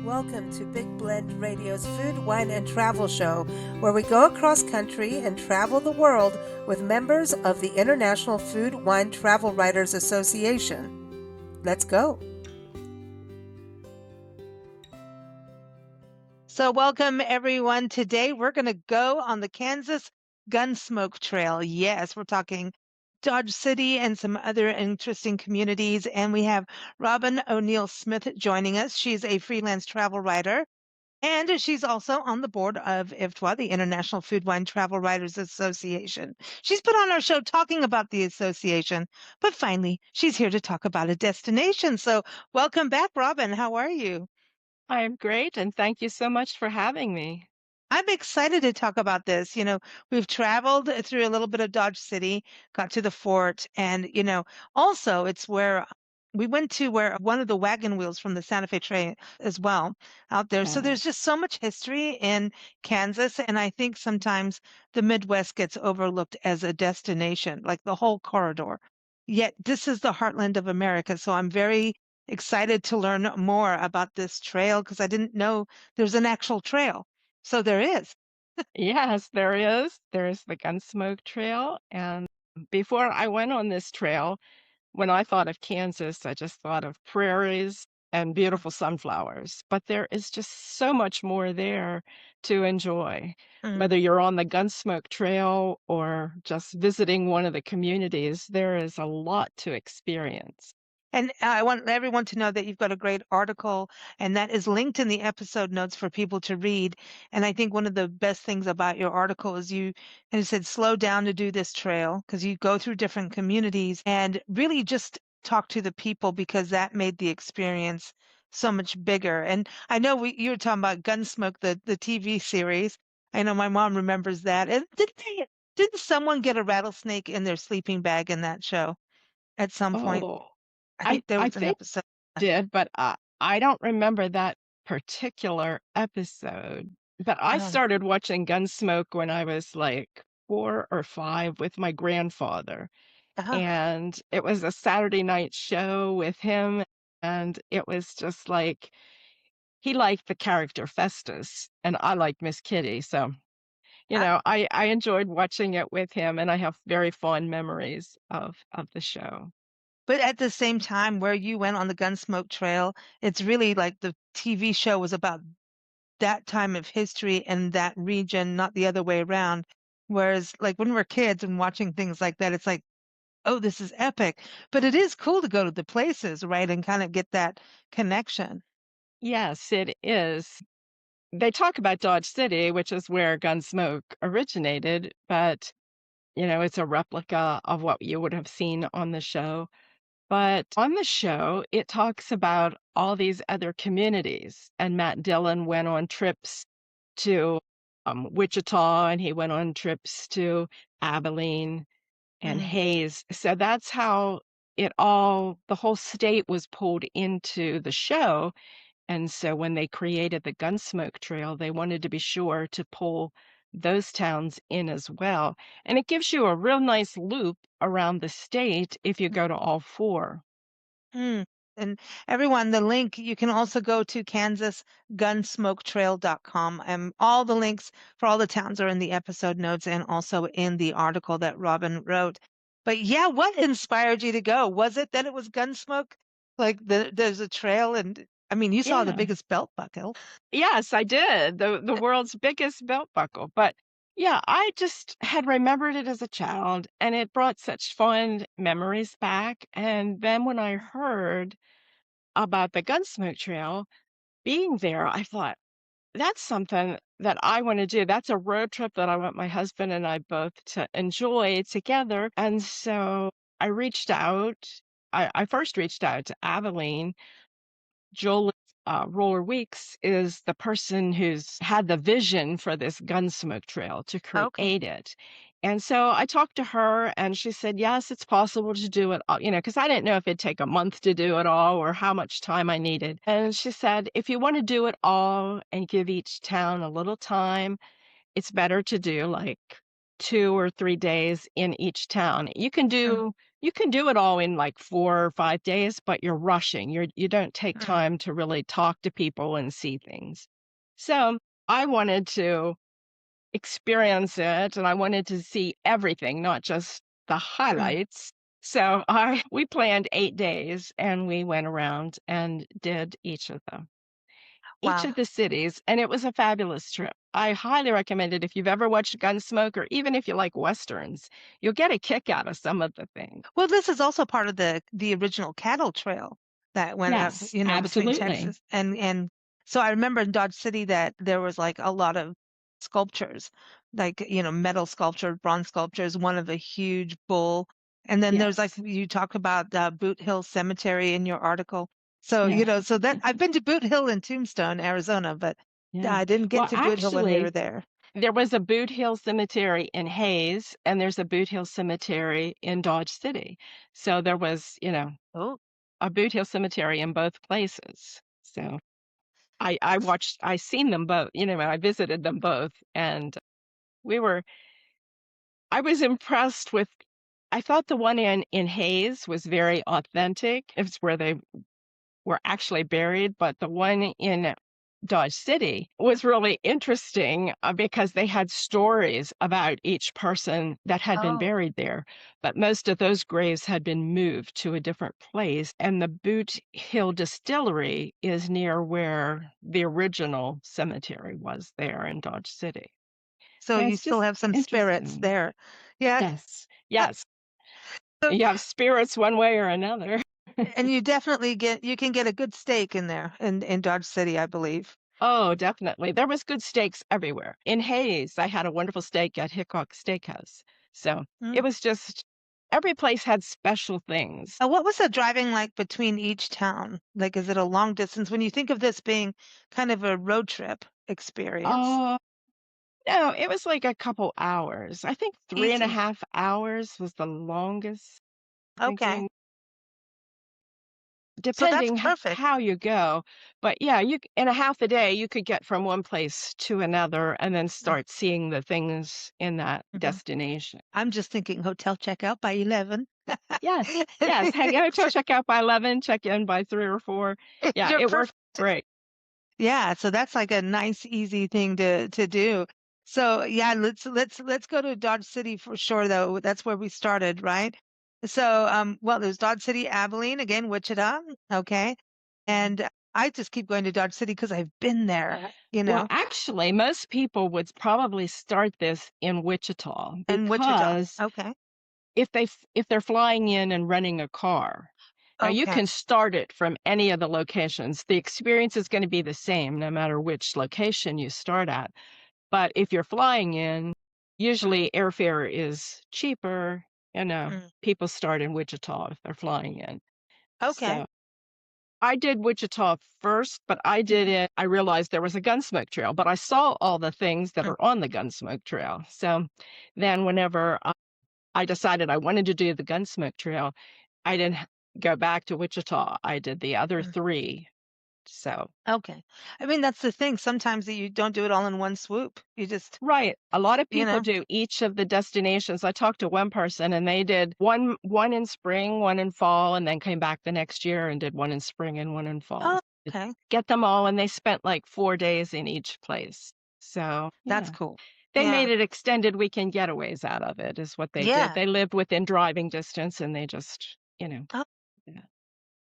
Welcome to Big Blend Radio's Food, Wine, and Travel Show, where we go across country and travel the world with members of the International Food, Wine, Travel Writers Association. Let's go. So welcome, everyone. Today, we're going to go on the Kansas Gunsmoke Trail. Yes, we're talking Dodge City and some other interesting communities. And we have Robin O'Neill Smith joining us. She's a freelance travel writer. And she's also on the board of IFWTWA, the International Food, Wine, Travel Writers Association. She's been on our show talking about the association, but finally, she's here to talk about a destination. So welcome back, Robin. How are you? I'm great, and thank you so much for having me. I'm excited to talk about this. We've traveled through a little bit of Dodge City, got to the fort, and, also it's where we went to where one of the wagon wheels from the Santa Fe Trail as well out there. So there's Yes. just so much history in Kansas. And I think sometimes the Midwest gets overlooked as a destination, like the whole corridor. Yet this is the heartland of America. So I'm very excited to learn more about this trail because I didn't know there's an actual trail. So there is. Yes, there is. There's the Gunsmoke Trail. And before I went on this trail, when I thought of Kansas, I just thought of prairies and beautiful sunflowers. But there is just so much more there to enjoy. Mm. Whether you're on the Gunsmoke Trail or just visiting one of the communities, there is a lot to experience. And I want everyone to know that you've got a great article, and that is linked in the episode notes for people to read. And I think one of the best things about your article is and it said, slow down to do this trail because you go through different communities and really just talk to the people because that made the experience so much bigger. And I know you were talking about Gunsmoke, the TV series. I know my mom remembers that. And didn't someone get a rattlesnake in their sleeping bag in that show at some point? Oh, I I think there I was an think episode. did, but I don't remember that particular episode. But I Oh, started watching Gunsmoke when I was like 4 or 5 with my grandfather, uh-huh. and it was a Saturday night show with him, and it was just like he liked the character Festus, and I liked Miss Kitty, so, I, I enjoyed watching it with him, and I have very fond memories of the show. but at the same time, where you went on the Gunsmoke Trail, it's really like the TV show was about that time of history and that region, not the other way around. Whereas, like when we're kids and watching things like that, it's like, oh, this is epic. But it is cool to go to the places, right, and kind of get that connection. Yes, it is. They talk about Dodge City, which is where Gunsmoke originated, but, it's a replica of what you would have seen on the show. But on the show, it talks about all these other communities, and Matt Dillon went on trips to, Wichita, and he went on trips to Abilene and Mm. Hayes. So that's how the whole state was pulled into the show, and so when they created the Gunsmoke Trail, they wanted to be sure to pull those towns in as well. And it gives you a real nice loop around the state if you go to all four. Mm. And everyone, the link, you can also go to kansasgunsmoketrail.com. And all the links for all the towns are in the episode notes and also in the article that Robin wrote. But yeah, what inspired you to go? Was it that it was Gunsmoke? Like there's a trail and I mean, you saw the Yeah. biggest belt buckle. Yes, I did. The world's biggest belt buckle. But yeah, I just had remembered it as a child and it brought such fond memories back. And then when I heard about the Gunsmoke Trail being there, I thought, that's something that I wanna do. That's a road trip that I want my husband and I both to enjoy together, and so I reached out. I first reached out to Abilene. Joel, Roller Weeks is the person who's had the vision for this Gunsmoke Trail to create Okay. it, and so I talked to her, and she said, "Yes, it's possible to do it all," because I didn't know if it'd take a month to do it all or how much time I needed, and she said, "If you wanna do it all and give each town a little time, it's better to do, like, 2 or 3 days in each town. You can Mm. do You can do it all in like 4 or 5 days, but you're rushing. You don't take Mm, time to really talk to people and see things. So, I wanted to experience it, and I wanted to see everything, not just the mm. highlights. So, I we planned 8 days, and we went around and did each Wow. of the cities, and it was a fabulous trip. I highly recommend it if you've ever watched Gunsmoke or even if you like westerns. You'll get a kick out of some of the things. Well, this is also part of the original cattle trail that went up, Yes, you know, between absolutely. Texas and so I remember in Dodge City that there was like a lot of sculptures, like, you know, metal sculpture, bronze sculptures, one of a huge bull. And then there's like Yes, you talk about Boot Hill Cemetery in your article. So, you know, yes, so that I've been to Boot Hill in Tombstone, Arizona, but yeah. I didn't get Well, to Boot Hill when we were actually, there. there was a Boot Hill Cemetery in Hayes, and there's a Boot Hill Cemetery in Dodge City. So there was, Oh, a Boot Hill Cemetery in both places. So I seen them both, I visited them both, and we were I was impressed with I thought the one in Hayes was very authentic. It's where they were actually buried, but the one in Dodge City was really interesting, because they had stories about each person that had been oh. buried there, but most of those graves had been moved to a different place, and the Boot Hill Distillery is near where the original cemetery was there in Dodge City. So So you it's still just have some spirits interesting. there. Yeah. Yes, yes. You have spirits one way or another. And you can get a good steak in there in Dodge City, I believe. Oh, definitely. There was good steaks everywhere. In Hayes, I had a wonderful steak at Hickok Steakhouse. So, it Mm. was just every place had special things. What was the driving like between each town? Like, is it a long distance? When you think of this being kind of a road trip experience, Oh, no, it was like a couple hours. I think three and a easy. half hours was the longest, Okay, thinking so that's depending perfect. how you go. But yeah, in a half a day, you could get from one place to another and then start seeing the things in that Mm-hmm. destination. I'm just thinking hotel checkout by 11. Yes, yes. Head to check out by 11, check in by 3 or 4. Yeah, You're it worked perfect. great. Yeah, so that's like a nice, easy thing to do. So yeah, let's go to Dodge City for sure, though. That's where we started, right? So well, there's Dodge City, Abilene, again, Wichita, okay, and I just keep going to Dodge City because I've been there, you Well, know, actually, most people would probably start this in Wichita and Wichita. because Okay, if they're flying in and renting a car, now you okay, can start it from any of the locations. The experience is gonna be the same no matter which location you start at. But if you're flying in, mm, usually airfare is cheaper, mm, people start in Wichita if they're flying in. okay, So, I did Wichita first, but mhm, I realized there was a Gunsmoke Trail, but I saw all the things that mm, are on the Gunsmoke Trail. So, then whenever I decided I wanted to do the Gunsmoke Trail, I didn't go back to Wichita. I did the other mm, 3. So okay. I mean, that's the thing. Sometimes you don't do it all in one swoop. You just, right. A lot of you people know, do each of the destinations. I talked to one person and they did one in spring, one in fall, and then came back the next year and did one in spring and one in fall. oh, To okay, get them all, and they spent like 4 days in each place. So, that's yeah. cool. They Yeah. made it extended weekend getaways out of it is what they did. Yeah. They lived within driving distance and they just, Oh, yeah.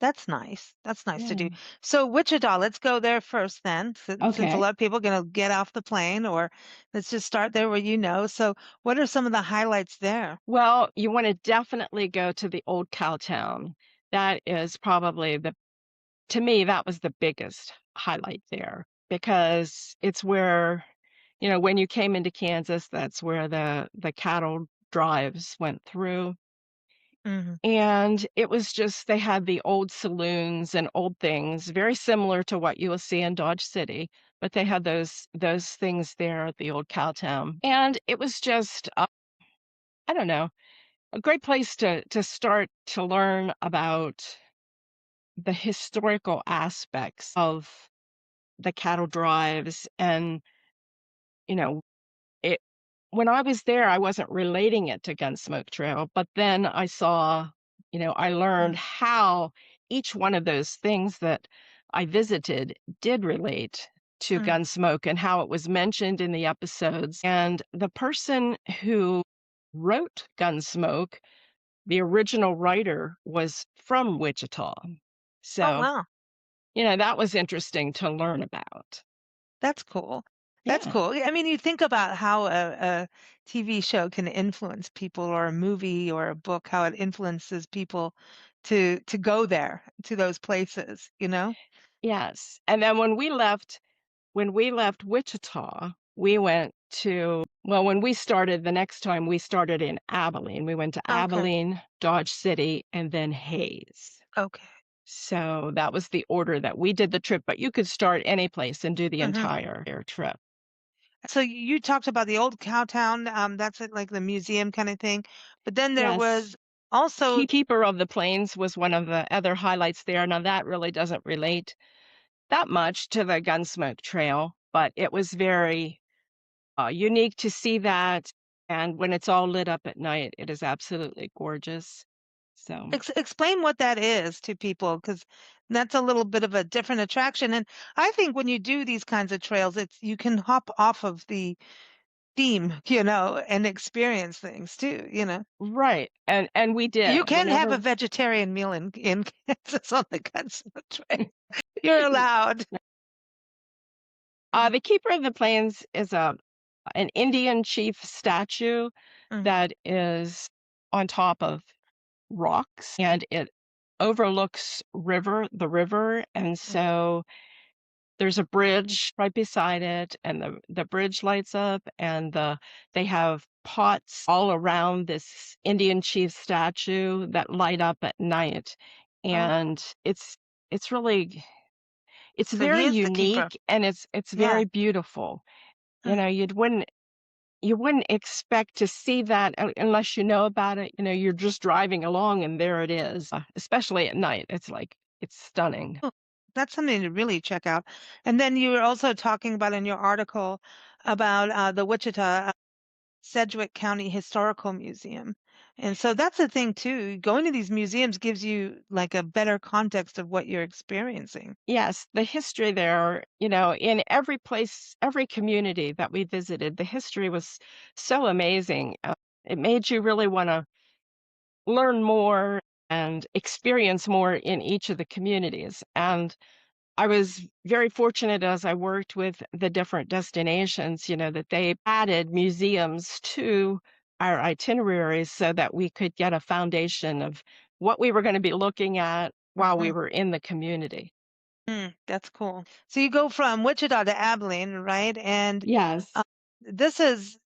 that's nice. That's nice to do. Yeah. So Wichita, let's go there first then, since a Okay. lot of people are going to get off the plane, or let's just start there where you know. So what are some of the highlights there? Well, you wanna definitely go to the old Cowtown. That is probably the to me, that was the biggest highlight there because it's where, when you came into Kansas, that's where the cattle drives went through, Hmm. and it was just they had the old saloons and old things, very similar to what you will see in Dodge City, but they had those things there at the old Cowtown, and it was just, I don't know, a great place to start to learn about the historical aspects of the cattle drives and, you know, it when I was there, I wasn't relating it to Gunsmoke Trail, but then I saw, I learned Mm. how each one of those things that I visited did relate to Mm. Gunsmoke and how it was mentioned in the episodes. And the person who wrote Gunsmoke, the original writer, was from Wichita. Oh, So, wow. that was interesting to learn about. That's cool. That's Yeah. cool. I mean, you think about how a TV show can influence people, or a movie or a book, how it influences people to go there, to those places, you know? Yes. And then when we left Wichita, we went when we started the next time, we started in Abilene. We went to Okay. Abilene, Dodge City, and then Hayes. Okay. So that was the order that we did the trip, but you could start any place and do the Hmm. entire air trip. So you talked about the old Cowtown, that's it, like the museum kind of thing. But then there Yes. was also Keeper of the Plains was one of the other highlights there. Now, that really doesn't relate that much to the Gunsmoke Trail, but it was very unique to see that, and when it's all lit up at night, it is absolutely gorgeous. So, explain what that is to people, because that's a little bit of a different attraction. And I think when you do these kinds of trails, it's you can hop off of the theme, and experience things too, you know. right, and we You did. can have a Whenever vegetarian meal in Kansas on the Gunsmoke Trail. You're allowed. Mhm. the Keeper of the Plains is an Indian chief statue Mhm. that is on top of rocks, and it overlooks the river, and Mhm. so there's a bridge right beside it, and the bridge lights up, and they have pots all around this Indian chief statue that light up at night, Oh, and it's so he very is the keeper. unique, and it's Yeah. very beautiful. You Mm. know, you wouldn't expect to see that unless you know about it. You're just driving along and there it is, especially at night. It's like it's stunning. Oh, that's something to really check out. And then you were also talking about in your article about the Wichita Sedgwick County Historical Museum. And so that's the thing too. Going to these museums gives you like a better context of what you're experiencing. Yes, the history there, in every place, every community that we visited, the history was so amazing. It made you really want to learn more and experience more in each of the communities. And I was very fortunate as I worked with the different destinations, that they added museums to our itineraries so that we could get a foundation of what we were going to be looking at while we Mhm. were in the community. That's cool. So you go from Wichita to Abilene, right? And uh, Yes.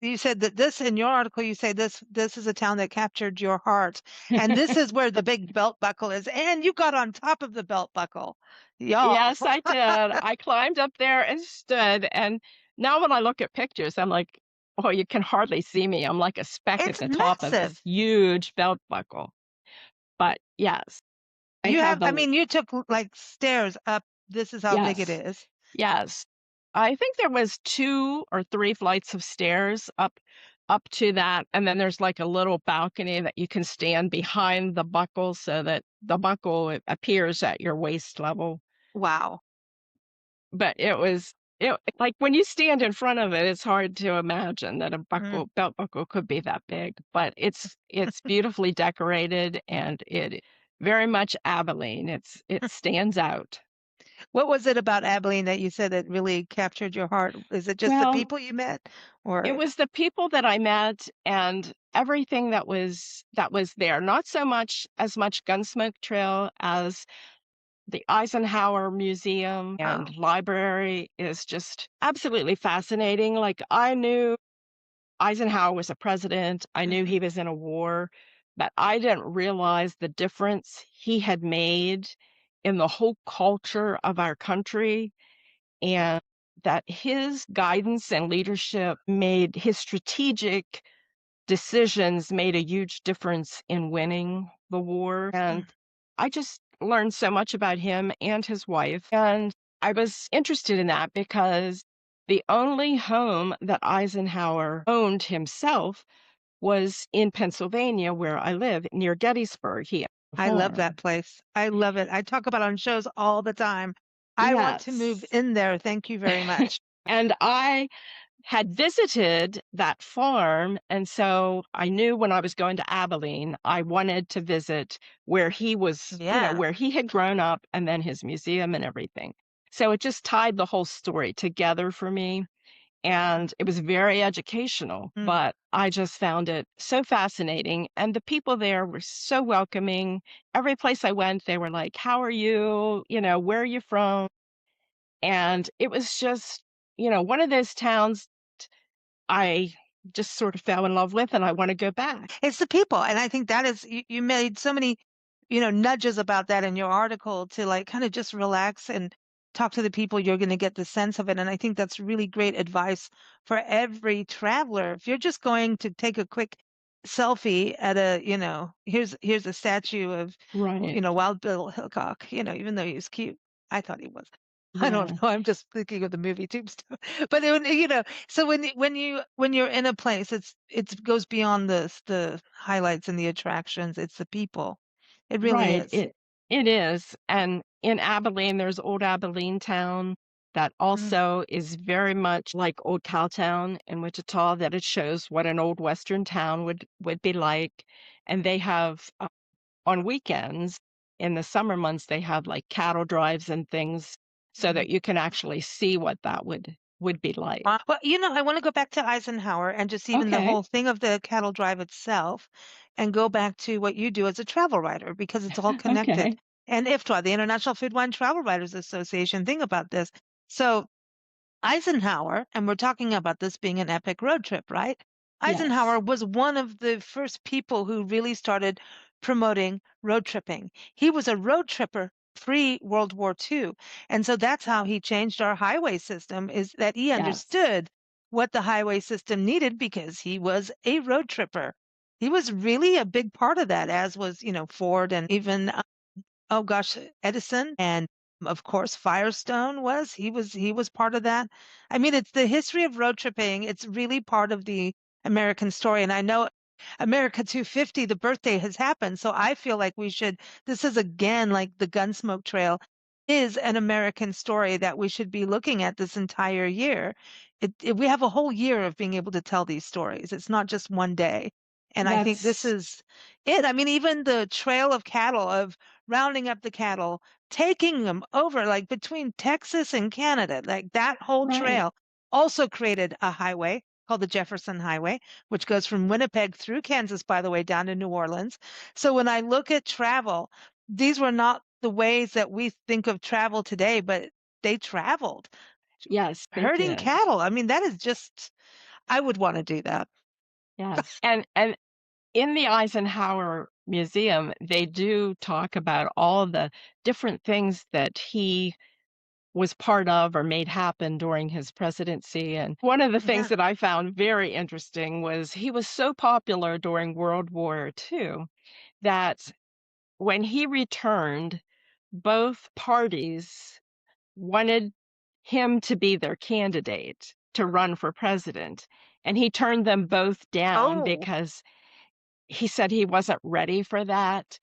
you said that this in your article, you say this is a town that captured your heart. And this is where the big belt buckle is. And you got on top of the belt buckle. Y'all. Yes, I did. I climbed up there and stood, and now when I look at pictures, I'm like, "Oh, you can hardly see me. I'm like a speck at It's the top of this massive. huge belt buckle." But yes, I have I the mean, you took like stairs up. This is how big it yes, is. yes. I think there was 2 or 3 flights of stairs up to that, and then there's like a little balcony that you can stand behind the buckle so that the buckle appears at your waist level. Wow. But like, when you stand in front of it, it's hard to imagine that a Mm. belt buckle could be that big, but it's beautifully decorated, and it very much Abilene. It stands out. What was it about Abilene that you said that really captured your heart? Is it just the Well, people you met, it or was the people that I met and everything that was there. Not so much as much Gunsmoke Trail as the Eisenhower Museum oh, and library is just absolutely fascinating. Like, I knew Eisenhower was a president. I knew mhm, he was in a war, but I didn't realize the difference he had made in the whole culture of our country, and that his guidance and leadership made his strategic decisions made a huge difference in winning the war. mm, And I just learned so much about him and his wife. And I was interested in that because The only home that Eisenhower owned himself was in Pennsylvania, where I live, near Gettysburg. He owned a I love that farm. place. I love it. I talk about it on shows all the time. I want to move Yes. in there. Thank you very much. And I had visited that farm, and so I knew when I was going to Abilene, I wanted to visit where he was, Yeah. where he had grown up and then his museum and everything. So it just tied the whole story together for me, and it was very educational, Mm. but I just found it so fascinating, and the people there were so welcoming. Every place I went, they were like, "How are you?" "Where are you from?" And it was just, one of those towns I just sort of fell in love with, and I wanna go back. It's the people, and I think that is you made so many, nudges about that in your article to like kind of just relax and talk to the people. You're going to get the sense of it, and I think that's really great advice for every traveler. If you're just going to take a quick selfie at a, here's a statue of, Right. Wild Bill Hickok, even though he was cute. I thought he was. I don't Yeah. know. I'm just thinking of the movie Tombstone. But so when you're in a place, it goes beyond the highlights and the attractions. It's the people. It really Right. is. It is, and in Abilene, there's Old Abilene Town that Mm, also is very much like Old Cowtown in Wichita, that it shows what an old Western town would be like, and they have, on weekends, in the summer months, they have, like, cattle drives and things so mhm. that you can actually see what that would be like. Well, I want to go back to Eisenhower and just even the Okay. whole thing of the cattle drive itself, and go back to what you do as a travel writer because it's all connected. Okay. And IFTWA, the International Food Wine Travel Writers Association, think about this. So Eisenhower, and we're talking about this being an epic road trip, right? Yes. Eisenhower was one of the first people who really started promoting road tripping. He was a road tripper pre World War II. And so that's how he changed our highway system, is that he Yes. understood what the highway system needed because he was a road tripper. He was really a big part of that, as was, Ford and even oh gosh, Edison, and of course Firestone he was part of that. I mean, it's the history of road tripping. It's really part of the American story. And I know America 250, the birthday has happened. So I feel like this is again like the Gunsmoke Trail is an American story that we should be looking at this entire year. We have a whole year of being able to tell these stories. It's not just one day. And I think this That's is it. I mean, even the trail of cattle, of rounding up the cattle, taking them over like between Texas and Canada, like that whole right. trail also created a highway called the Jefferson Highway, which goes from Winnipeg through Kansas, by the way, down to New Orleans. So when I look at travel, these were not the ways that we think of travel today, but they traveled. Yes, they Herding did. cattle. I mean, that is just, I would want to do that. Yes, and in the Eisenhower Museum, they do talk about all the different things that he was part of or made happen during his presidency, and one of the things Yeah. that I found very interesting was he was so popular during World War II that when he returned, both parties wanted him to be their candidate to run for president, and he turned them both down Oh, because he said he wasn't ready for that,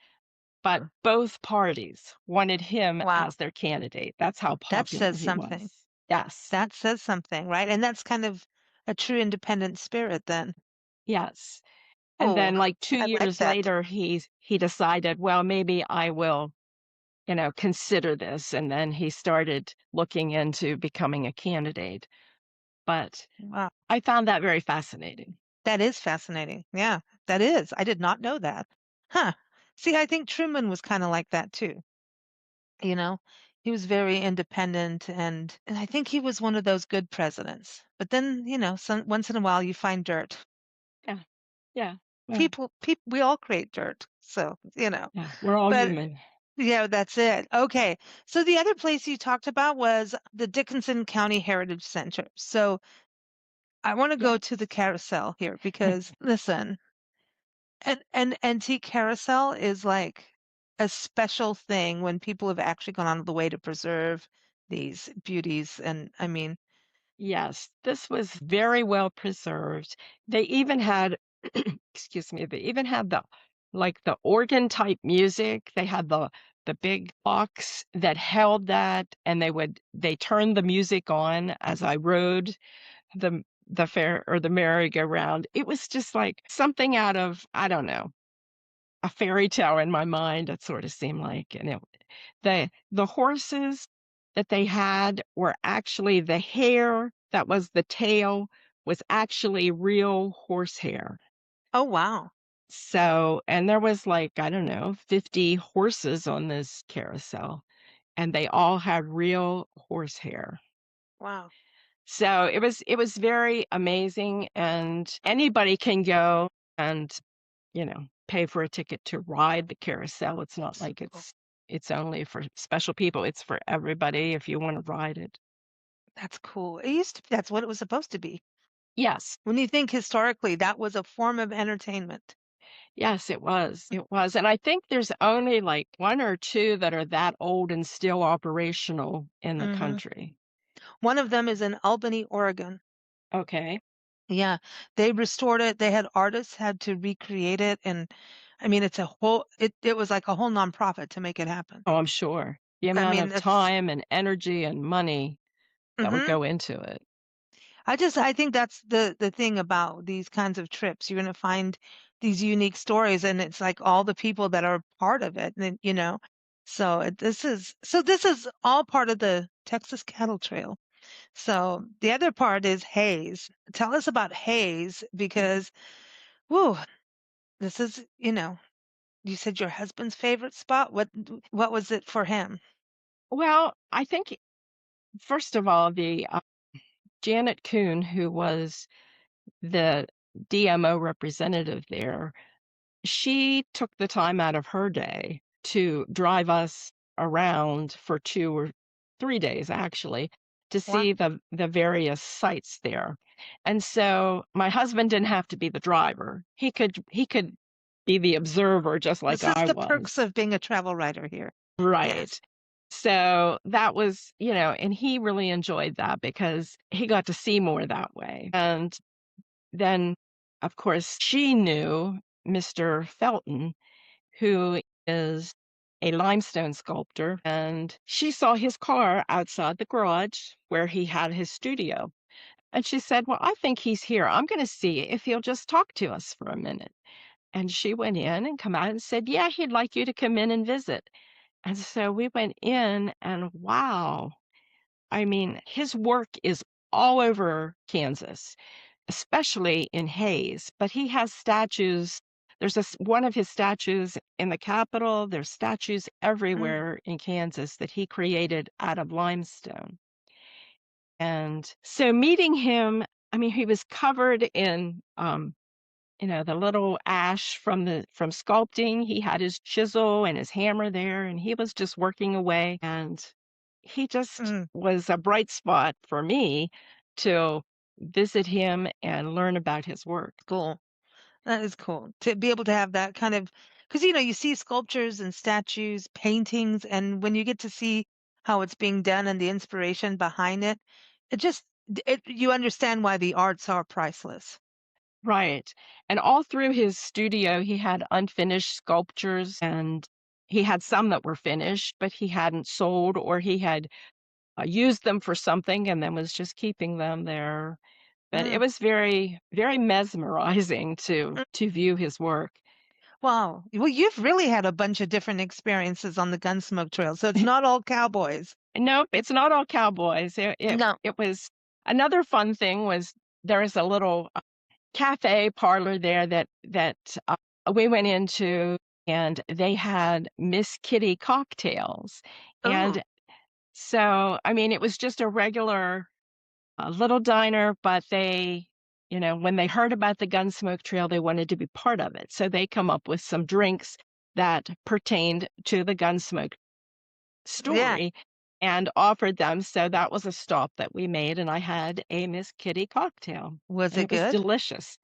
but both parties wanted him wow. as their candidate. That's how That popular says he something. was. Yes, That says something, right? And that's kind of a true independent spirit then. yes. And Oh, then, like, 2 I like years that. later, he decided, "Well, maybe I will, consider this," and then he started looking into becoming a candidate, but Wow. I found that very fascinating. That is fascinating. Yeah, that is. I did not know that. Huh. See, I think Truman was kind of like that too. You know, he was very independent and I think he was one of those good presidents. But then, once in a while you find dirt. Yeah, yeah, well, People, we all create dirt. So, yeah, we're all but human. yeah, that's it. Okay. So the other place you talked about was the Dickinson County Heritage Center. So I want to Yeah. go to the carousel here because listen, an antique carousel is like a special thing when people have actually gone out of the way to preserve these beauties. And I mean, Yes, this was very well preserved. They even had excuse me, they even had the organ type music. They had the big box that held that, and they turned the music on as I rode the fair or the merry-go-round. It was just like something out of, I don't know, a fairy tale in my mind, it sorta seemed like, and the horses that they had were actually the hair that was the tail was actually real horsehair. Oh, wow. So and there was, like, I don't know, 50 horses on this carousel, and they all had real horsehair. Wow. So it was very amazing, and anybody can go and, pay for a ticket to ride the carousel. It's not So like cool. it's only for special people. It's for everybody if you wanna ride it. That's cool. It used to be that's what it was supposed to be. Yes. When you think historically, that was a form of entertainment. Yes, it was, and I think there's only, like, 1 or 2 that are that old and still operational in the Mhm. country. One of them is in Albany, Oregon. Okay. Yeah, they restored it. They had artists had to recreate it, and I mean, it was like a whole nonprofit to make it happen. Oh, I'm sure. The I amount mean, of it's time and energy and money that would mhm. go into it. I think that's the thing about these kinds of trips. You're gonna find these unique stories, and it's like all the people that are part of it, and then, so this is all part of the Texas Cattle Trail. So the other part is Hayes. Tell us about Hayes because, whoo, this is, you said your husband's favorite spot. What was it for him? Well, I think, first of all, the, Janet Kuhn, who was the DMO representative there, she took the time out of her day to drive us around for 2 or 3 days, actually, to Wow. see the various sites there. And so my husband didn't have to be the driver. He could be the observer just like This is I the perks was. of being a travel writer here. Right. Yes. So that was, and he really enjoyed that because he got to see more that way. And then, of course, she knew Mr. Felton, who is a limestone sculptor, and she saw his car outside the garage where he had his studio. And she said, "Well, I think he's here. I'm going to see if he'll just talk to us for a minute." And she went in and come out and said, "Yeah, he'd like you to come in and visit." And so we went in, and wow, I mean, his work is all over Kansas, especially in Hays, but he has statues. There's one of his statues in the Capitol. There's statues Mm, everywhere in Kansas that he created out of limestone. And so meeting him, I mean, he was covered in the little ash from sculpting. He had his chisel and his hammer there, and he was just working away. And he just mm, was a bright spot for me to visit him and learn about his work. cool. That is cool to be able to have that kind of because you see sculptures and statues, paintings, and when you get to see how it's being done and the inspiration behind it, it just you understand why the arts are priceless. Right. And all through his studio, he had unfinished sculptures, and he had some that were finished, but he hadn't sold, or he had used them for something and then was just keeping them there. But it Mm, was very, very mesmerizing to mm. view his work. Wow. Well, you've really had a bunch of different experiences on the Gunsmoke Trail, so it's not all cowboys. Nope, it's not all cowboys. No. It was another fun thing was there is a little cafe parlor there that we went into, and they had Miss Kitty cocktails. Oh, And so, I mean, it was just a regular little diner, but when they heard about the Gunsmoke Trail, they wanted to be part of it. So they come up with some drinks that pertained to the Gunsmoke yeah. story and offered them. So that was a stop that we made, and I had a Miss Kitty cocktail, Was and it it was good? delicious.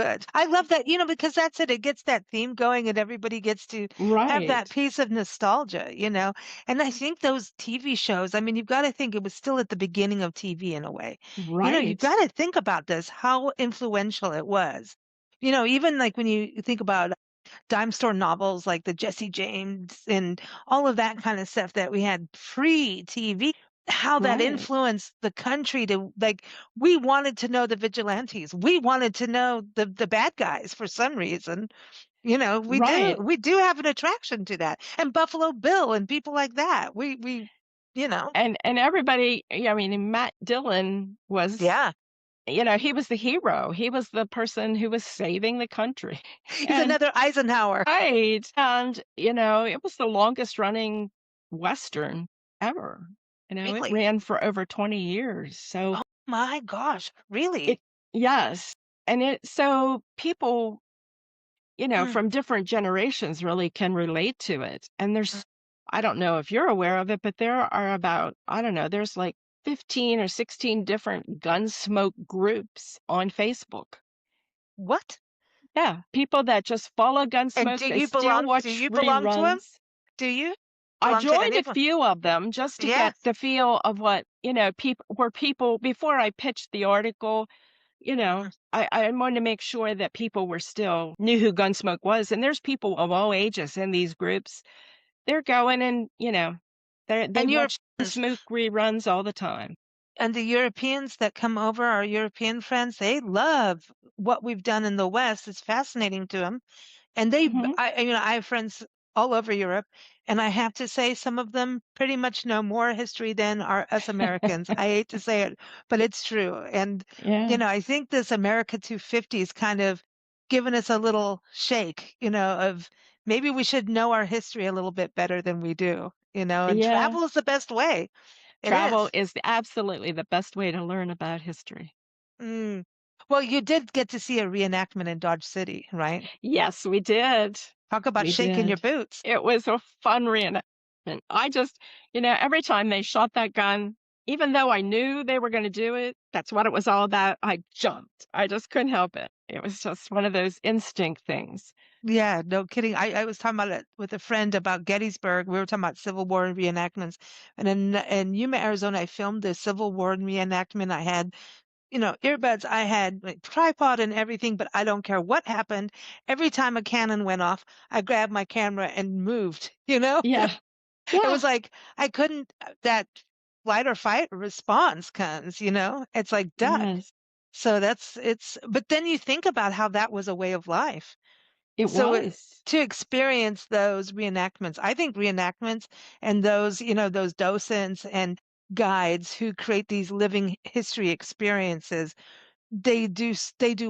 good. I love that, because that's it. It gets that theme going and everybody gets to have that Right. piece of nostalgia. And I think those TV shows, I mean, you've got to think it was still at the beginning of TV in a way. You've Right. got to think about this, how influential it was. Even like when you think about dime store novels like the Jesse James and all of that kind of stuff that we had pre-TV, how that Right. influenced the country to like we wanted to know the vigilantes. We wanted to know the bad guys for some reason. We do Right. we do have an attraction to that. And Buffalo Bill and people like that. We you know, And everybody, yeah, I mean, Matt Dillon was, yeah. he was the hero. He was the person who was saving the country. He's And another Eisenhower. right. And, it was the longest running Western ever. It Really? ran for over 20 years. So Oh my gosh, it, really? yes. And so people, Mm, from different generations really can relate to it. And mm. I don't know if you're aware of it, but there are about, I don't know, there's like 15 or 16 different gunsmoke groups on Facebook. What? Yeah, people that just follow And Gunsmoke, do they you still belong do watch you belong to him? reruns. Do you I belong to joined any a of them? few of them just to Yeah. get the feel of what, people before I pitched the article, Mm. I wanted to make sure that people were still knew who Gunsmoke was. And there's people of all ages in these groups. They're going and, they And watch Europeans Gunsmoke reruns all the time. and the Europeans that come over, our European friends, they love what we've done in the West. It's fascinating to them. And Mhm. I have friends all over Europe, and I have to say some of them pretty much know more history than us Americans. I hate to say it, but it's true. And, Yeah. I think this America 250 is kind of given us a little shake, of maybe we should know our history a little bit better than we do, and Yeah. travel is the best way. It Travel is. is absolutely the best way to learn about history. Mm. Well, you did get to see a reenactment in Dodge City, right? Yes, we did. Talk about We shaking your did. boots. It was a fun reenactment. I just, every time they shot that gun, even though I knew they were gonna do it, that's what it was all about, I jumped. I just couldn't help it. It was just one of those instinct things. Yeah, no kidding. I was talking about it with a friend about Gettysburg. We were talking about Civil War reenactments. And in Yuma, Arizona, I filmed the Civil War reenactment. I had, earbuds, I had my tripod and everything, but I don't care what happened. Every time a cannon went off, I grabbed my camera and moved. Yeah. It was Yeah. like I couldn't that flight or fight response comes. It's like duck. Yes. So but then you think about how that was a way of life. It So was. to experience those reenactments, I think reenactments and those docents and guides who create these living history experiences, they do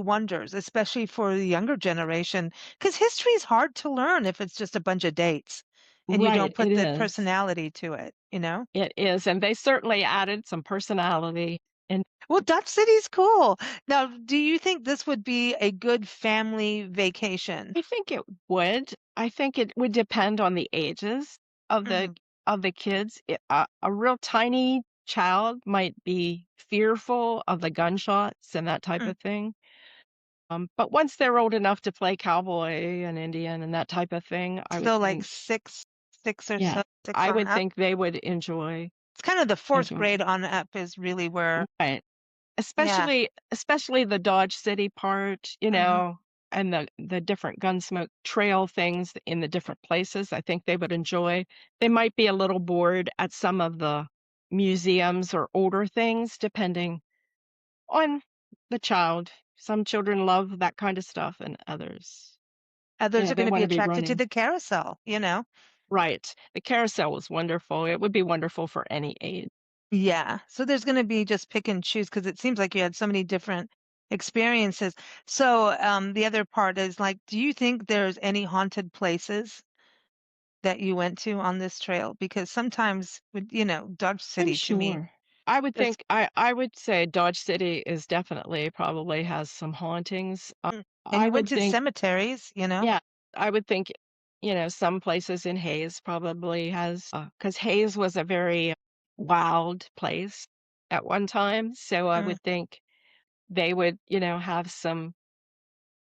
wonders, especially for the younger generation, because history is hard to learn if it's just a bunch of dates and you don't Right, it put the is. personality to it. It is, and they certainly added some personality, and Well, Dutch City's cool. Now, do you think this would be a good family vacation? I think it would. I think it would depend on the ages of the Mhm. kids. A real tiny child might be fearful of the gunshots and that type Mm. of thing. But once they're old enough to play cowboy and Indian and that type of thing, I would So like think, six or yeah, so, six I on would up. think they would enjoy It's kind of the fourth enjoy. grade on up is really where, Right. yeah. Especially the Dodge City part, Hmm. and the different Gunsmoke Trail things in the different places, I think they would enjoy. They might be a little bored at some of the museums or older things, depending on the child. Some children love that kind of stuff, and others, Others are they going to be wanna be attracted to running. the carousel. Right. The carousel was wonderful. It would be wonderful for any age. Yeah. So there's going to be just pick and choose because it seems like you had so many different experiences. So the other part is like, do you think there's any haunted places that you went to on this trail? Because sometimes with Dodge I'm City to me, sure. I would there's think I would say Dodge City is definitely probably has some hauntings. and I you went would to think, cemeteries. yeah, I would think, some places in Hayes probably has, because Hayes was a very wild place at one time. So I Mm. would think they would, have some.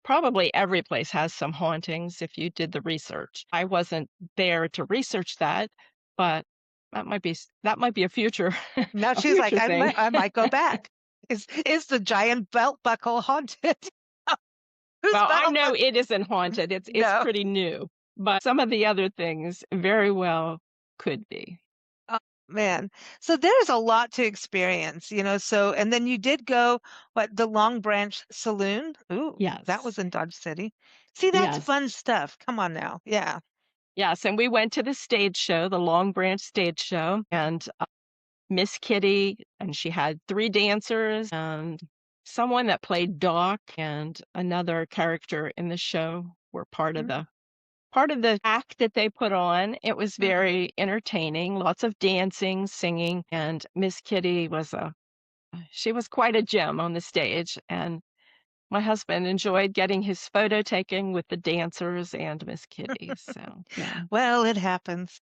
probably every place has some hauntings if you did the research. I wasn't there to research that, but that might be a future Now a she's like, future thing. I might go back. Is the giant belt buckle haunted? Whose Well, I belt know buckle? it isn't haunted, it's No. pretty new, but some of the other things very well could be. Oh, man. So there's a lot to experience, so and then you did go, what, the Long Branch Saloon? Ooh, that Yes. was in Dodge City. See, that's Yes. fun stuff. Come on now. Yeah. Yes, and we went to the stage show, the Long Branch stage show, and, Miss Kitty, and she had 3 dancers and someone that played Doc and another character in the show were part of the act that they put on. It was Mm-hmm. very entertaining, lots of dancing, singing, and Miss Kitty she was quite a gem on the stage, and my husband enjoyed getting his photo taken with the dancers and Miss Kitty, so, yeah. Well, it happens.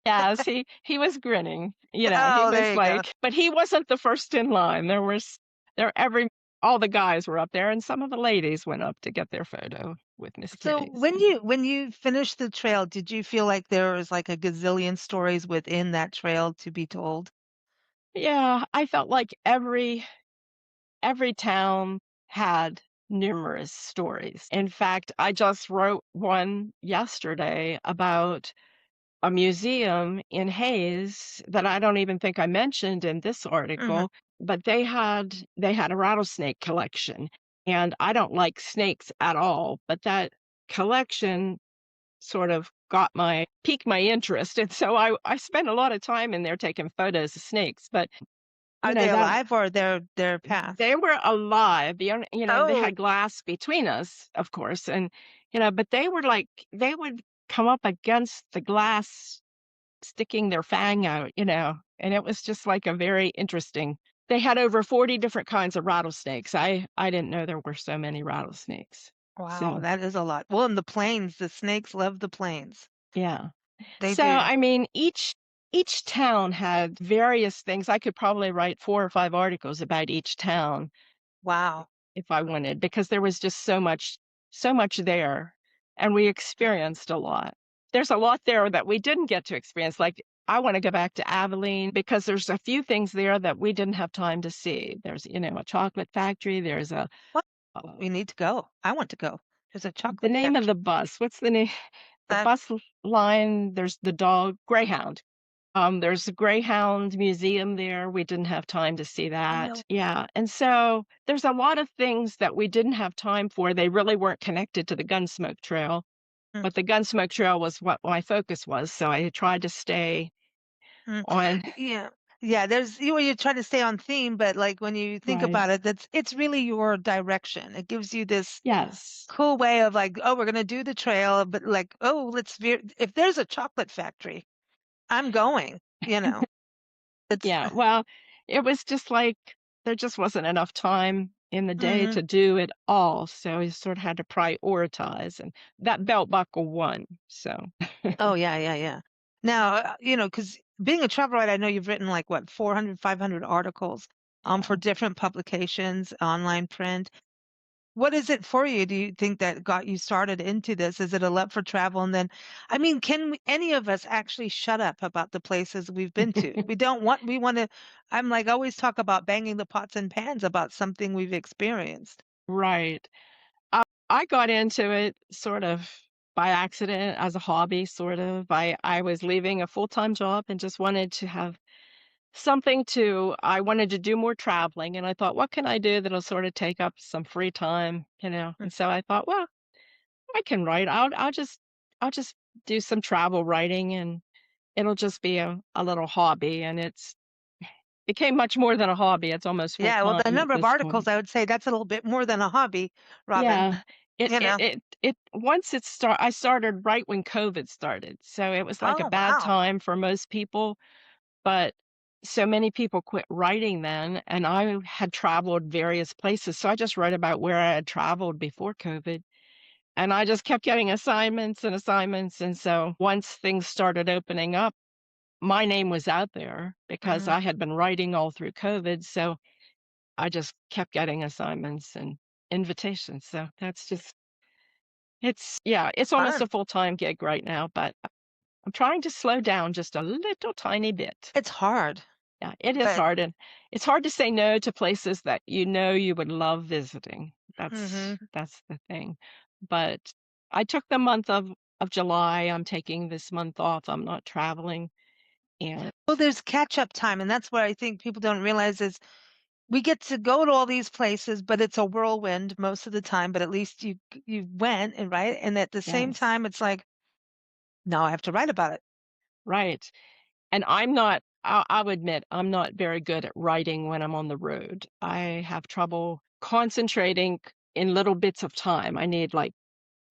Yes, he was grinning, he Oh, there was you go. like but he wasn't the first in line. There every all the guys were up there, and some of the ladies went up to get their photo with Miss So Kitty, when so you finished the trail, did you feel like there was like a gazillion stories within that trail to be told? yeah, I felt like every town had numerous stories. In fact, I just wrote one yesterday about a museum in Hayes that I don't even think I mentioned in this Hmm. article, but they had a rattlesnake collection, and I don't like snakes at all, but that collection sort of got my piqued my interest, and so I spent a lot of time in there taking photos of snakes, but, Are they that alive or they're past? they were alive, they Oh, had glass between us, of course, and, but they would come up against the glass sticking their fang out, and it was just like a very interesting they had over 40 different kinds of rattlesnakes. I didn't know there were so many rattlesnakes. wow, So, that is a lot. Well, in the plains, the snakes love the plains. yeah. They So, do. I mean, each town had various things. I could probably write 4 or 5 articles about each town Wow. if I wanted because there was just so much there, and we experienced a lot. There's a lot there that we didn't get to experience, like, I wanna go back to Abilene because there's a few things there that we didn't have time to see. There's, a chocolate factory, there's What? uh, We need to go. I want to go. There's a the chocolate name of the factory. bus, what's the name? The That bus l line, there's the dog Greyhound. There's a Greyhound museum there, we didn't have time to see that. no. Yeah, and so there's a lot of things that we didn't have time for, they really weren't connected to the Gunsmoke Trail, Mm, but the Gunsmoke Trail was what my focus was, so I tried to stay mm. on Yeah. Yeah, you're trying to stay on theme, but like when you think right. about it, it's really your direction. It gives you this Yes. cool way of like, oh, we're gonna do the trail, but like, oh, let's veer. If there's a chocolate factory, I'm going. It's Yeah, well, it was just like there just wasn't enough time in the day mhm. to do it all, so I sort of had to prioritize, and that belt buckle won, so Oh, yeah, yeah, yeah. Now, because being a travel writer, I know you've written like what, 400, 500 articles, for yeah. different publications, online print. What is it for you? Do you think that got you started into this? Is it a love for travel? And then, I mean, any of us actually shut up about the places we've been to? We want to, I'm like, always talk about banging the pots and pans about something we've experienced. Right. I got into it sort of by accident as a hobby, sort of. I was leaving a full-time job and just wanted to have I wanted to do more traveling, and I thought, "What can I do that'll sort of take up some free time?" Mm. And so I thought, "Well, I can write. I'll just do some travel writing, and it'll just be a little hobby," and it's became much more than a hobby. It's almost Yeah, well, the full-time at number of this articles, point. I would say that's a little bit more than a hobby, Robin. Yeah. It You it know? it it once it start I started right when COVID started, so it was like a Oh, bad wow. time for most people, but so many people quit writing then, and I had traveled various places, so I just wrote about where I had traveled before COVID, and I just kept getting assignments, and so once things started opening up, my name was out there because Mhm. I had been writing all through COVID, so I just kept getting assignments and invitations, so that's just It's almost Fun. a full-time gig right now, but I'm trying to slow down just a little tiny bit. It's hard, Yeah, it is but hard, and it's hard to say no to places that you know you would love visiting. mhm. That's the thing. But I took the month of July. I'm taking this month off. I'm not traveling, and Well, there's catch-up time, and that's what I think people don't realize is we get to go to all these places, but it's a whirlwind most of the time, but at least you went and right, and at the same yes, time, it's like, now I have to write about it. right. And I'll admit, I'm not very good at writing when I'm on the road. I have trouble concentrating in little bits of time. I need, like,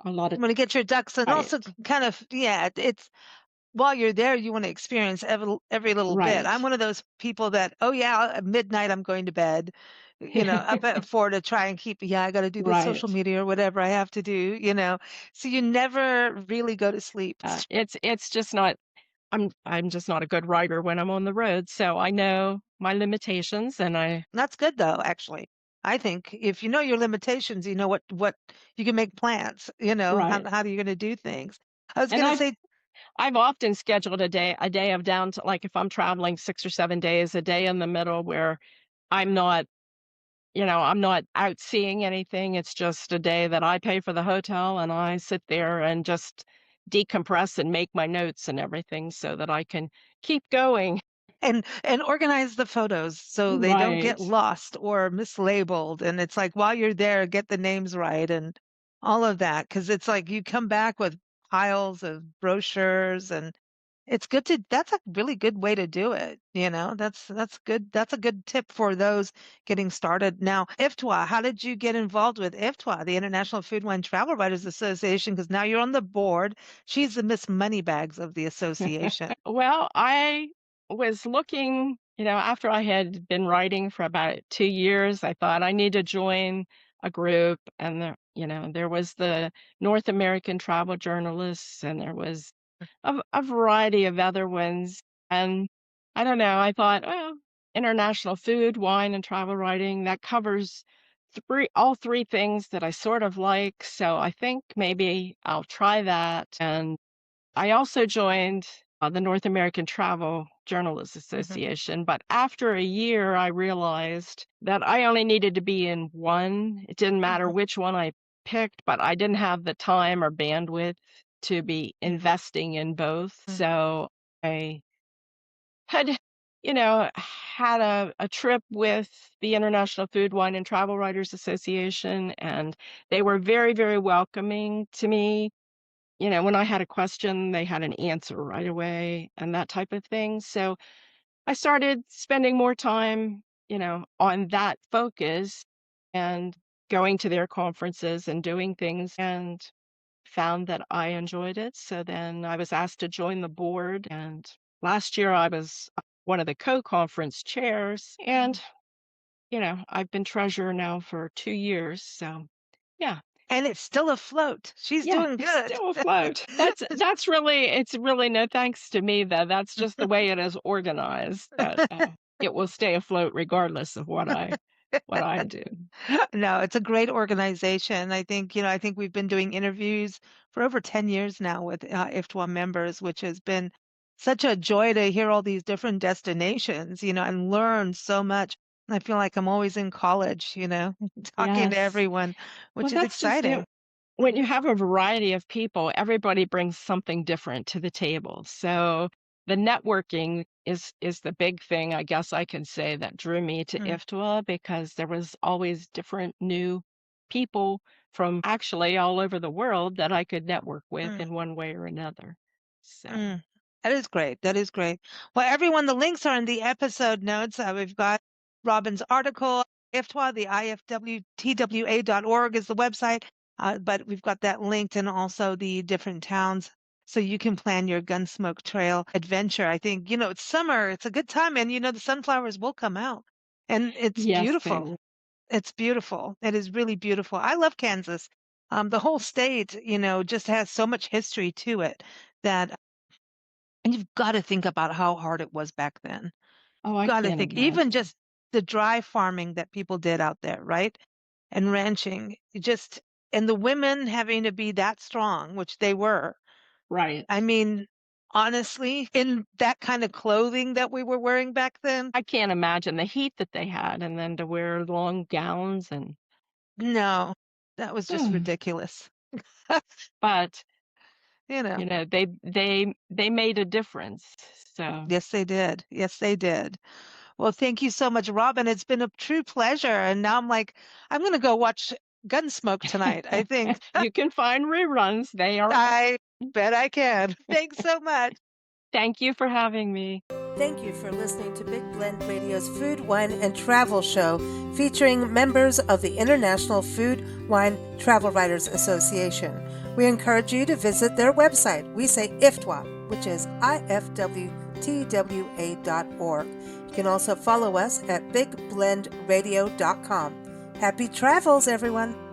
a lot of You wanna get your ducks and also right, kind of yeah, it's while you're there, you wanna experience every little bit. right. I'm one of those people that, "Oh, yeah, at midnight, I'm going to bed," up at 4 to try and keep yeah, I gotta do the social Right. media or whatever I have to do, you know? So you never really go to sleep. It's just not I'm just not a good writer when I'm on the road, so I know my limitations and I That's good though, actually. I think if you know your limitations, you know what you can make plans, right. how are you gonna do things. I was And gonna say I've often scheduled a day of down to like, if I'm traveling 6 or 7 days, a day in the middle where I'm not I'm not out seeing anything. It's just a day that I pay for the hotel and I sit there and just decompress and make my notes and everything so that I can keep going. and organize the photos so they don't get Right. lost or mislabeled, and it's like while you're there, get the names right and all of that, because it's like you come back with piles of brochures and it's good to that's a really good way to do it, that's good. That's a good tip for those getting started. Now, IFTWA, how did you get involved with IFTWA, the International Food Wine Travel Writers Association? Because now you're on the board. She's the Miss Moneybags of the association. Well, I was looking, after I had been writing for about 2 years, I thought I need to join a group and there was the North American Travel Journalists and there was a variety of other ones. And I don't know, I thought, well, international food, wine, and travel writing, that covers all three things that I sort of like. So I think maybe I'll try that. And I also joined the North American Travel Journalists Mhm, Association, but after a year, I realized that I only needed to be in one. It didn't matter mhm, which one I picked, but I didn't have the time or bandwidth to be mhm, investing in both. mm. So I had, had a trip with the International Food, Wine, and Travel Writers Association, and they were very, very welcoming to me. When I had a question, they had an answer right away and that type of thing. So I started spending more time, on that focus and going to their conferences and doing things and found that I enjoyed it. So then I was asked to join the board. And last year I was one of the co-conference chairs. And, I've been treasurer now for 2 years. So yeah, And it's still afloat. She's yeah, doing it's good. still afloat. It's really no thanks to me, though. That's just the way it is organized that, it will stay afloat regardless of what I do. No, it's a great organization. I think we've been doing interviews for over 10 years now with IFTWA members, which has been such a joy to hear all these different destinations, and learn so much. I feel like I'm always in college, talking to Yes. everyone, Well, which is that's just it. exciting. When you have a variety of people, everybody brings something different to the table. So the networking is the big thing, I guess I can say, that drew me to Mm, IFTWA because there was always different new people from actually all over the world that I could network with mm. in one way or another. So, Mm, that is great. That is great. Well, everyone, the links are in the episode notes. We've got Robin's article, IFTWA, the IFWTWA.org is the website, but we've got that linked and also the different towns. So you can plan your Gunsmoke Trail adventure. I think, it's summer. It's a good time. And, the sunflowers will come out. And it's yes, they beautiful. It's beautiful. It is really beautiful. I love Kansas. The whole state, just has so much history to it that and you've gotta think about how hard it was back then. oh, I Gotta can't think even imagine. just the dry farming that people did out there, right? And ranching, it just and the women having to be that strong, which they were. Right. I mean, honestly, in that kind of clothing that we were wearing back then, I can't imagine the heat that they had and then to wear long gowns and no, that was just mm, ridiculous. but, You know, they made a difference. So, yes, they did. Yes, they did. Well, thank you so much, Robin. It's been a true pleasure. And now I'm like, I'm going to go watch Gunsmoke tonight. I think you can find reruns. They are I bet I can. Thanks so much. Thank you for having me. Thank you for listening to Big Blend Radio's Food, Wine, and Travel Show featuring members of the International Food, Wine, Travel Writers Association. We encourage you to visit their website. We say IFWTWA, which is IFWTWA.org. You can also follow us at bigblendradio.com. Happy travels, everyone!